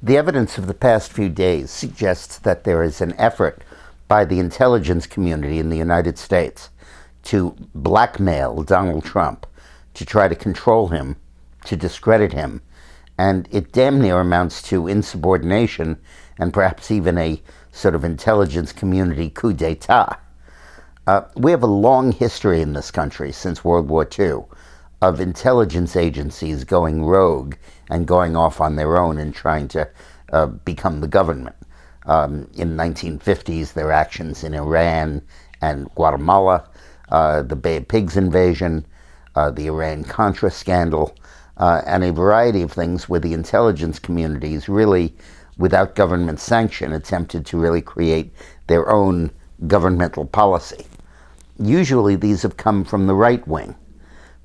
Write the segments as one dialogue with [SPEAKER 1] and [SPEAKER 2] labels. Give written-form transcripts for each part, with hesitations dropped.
[SPEAKER 1] The evidence of the past few days suggests that there is an effort by the intelligence community in the United States to blackmail Donald Trump, to try to control him, to discredit him, and it damn near amounts to insubordination and perhaps even a sort of intelligence community coup d'etat. We have a long history in this country since World War II of intelligence agencies going rogue and going off on their own and trying to become the government. In the 1950s, their actions in Iran and Guatemala, the Bay of Pigs invasion, the Iran-Contra scandal, and a variety of things where the intelligence communities really, without government sanction, attempted to really create their own governmental policy. Usually these have come from the right wing,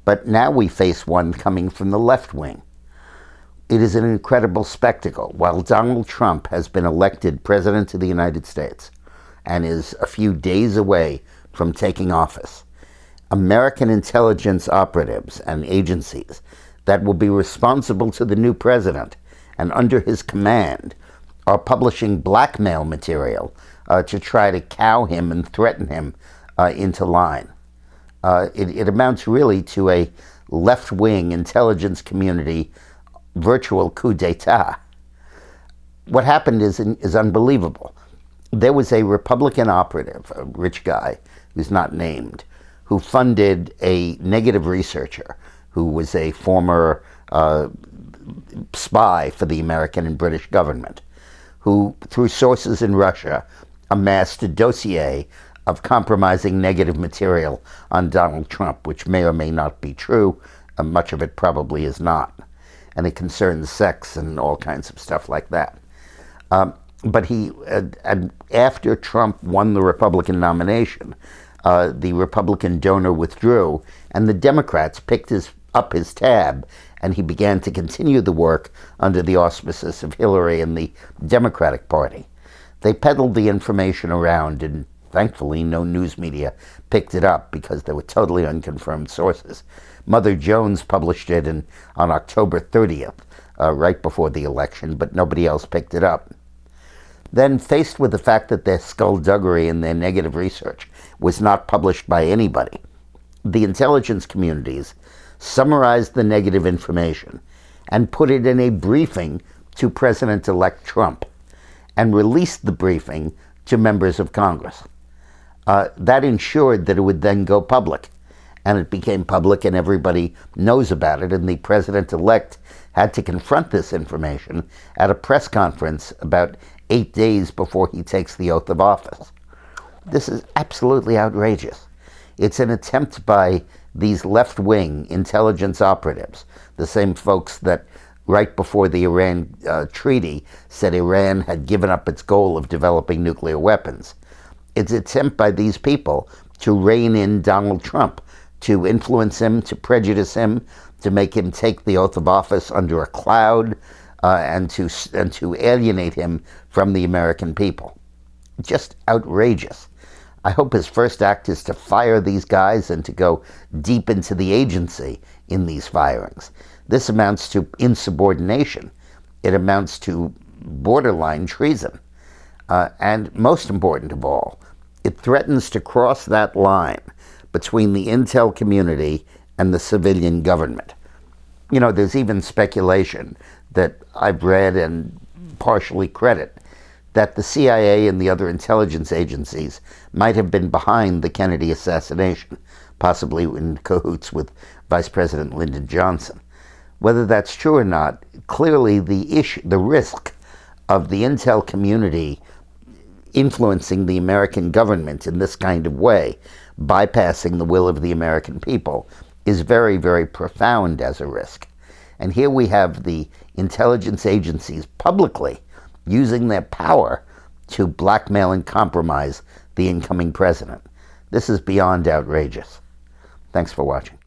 [SPEAKER 1] but now we face one coming from the left wing. It is an incredible spectacle. While Donald Trump has been elected President of the United States and is a few days away from taking office, American intelligence operatives and agencies that will be responsible to the new president and under his command are publishing blackmail material to try to cow him and threaten him into line. It amounts really to a left-wing intelligence community virtual coup d'etat. What happened is unbelievable. There was a Republican operative, a rich guy who's not named, who funded a negative researcher who was a former spy for the American and British government, who, through sources in Russia, amassed a dossier of compromising negative material on Donald Trump, which may or may not be true. Much of it probably is not. And it concerns sex and all kinds of stuff like that. But after Trump won the Republican nomination, the Republican donor withdrew, and the Democrats picked up his tab, and he began to continue the work under the auspices of Hillary and the Democratic Party. They peddled the information around, and thankfully no news media picked it up because they were totally unconfirmed sources. Mother Jones published it on October 30th, right before the election, but nobody else picked it up. Then, faced with the fact that their skullduggery and their negative research was not published by anybody, the intelligence communities summarized the negative information and put it in a briefing to President-elect Trump and released the briefing to members of Congress. That ensured that it would then go public, and it became public and everybody knows about it, and the president-elect had to confront this information at a press conference about 8 days before he takes the oath of office. This is absolutely outrageous. It's an attempt by these left-wing intelligence operatives, the same folks that right before the Iran treaty said Iran had given up its goal of developing nuclear weapons. It's an attempt by these people to rein in Donald Trump, to influence him, to prejudice him, to make him take the oath of office under a cloud, and to alienate him from the American people. Just outrageous. I hope his first act is to fire these guys and to go deep into the agency in these firings. This amounts to insubordination. It amounts to borderline treason. And most important of all, it threatens to cross that line between the intel community and the civilian government. You know, there's even speculation that I've read and partially credit that the CIA and the other intelligence agencies might have been behind the Kennedy assassination, possibly in cahoots with Vice President Lyndon Johnson. Whether that's true or not, clearly the risk of the intel community influencing the American government in this kind of way, bypassing the will of the American people, is very, very profound as a risk. And here we have the intelligence agencies publicly using their power to blackmail and compromise the incoming president. This is beyond outrageous. Thanks for watching.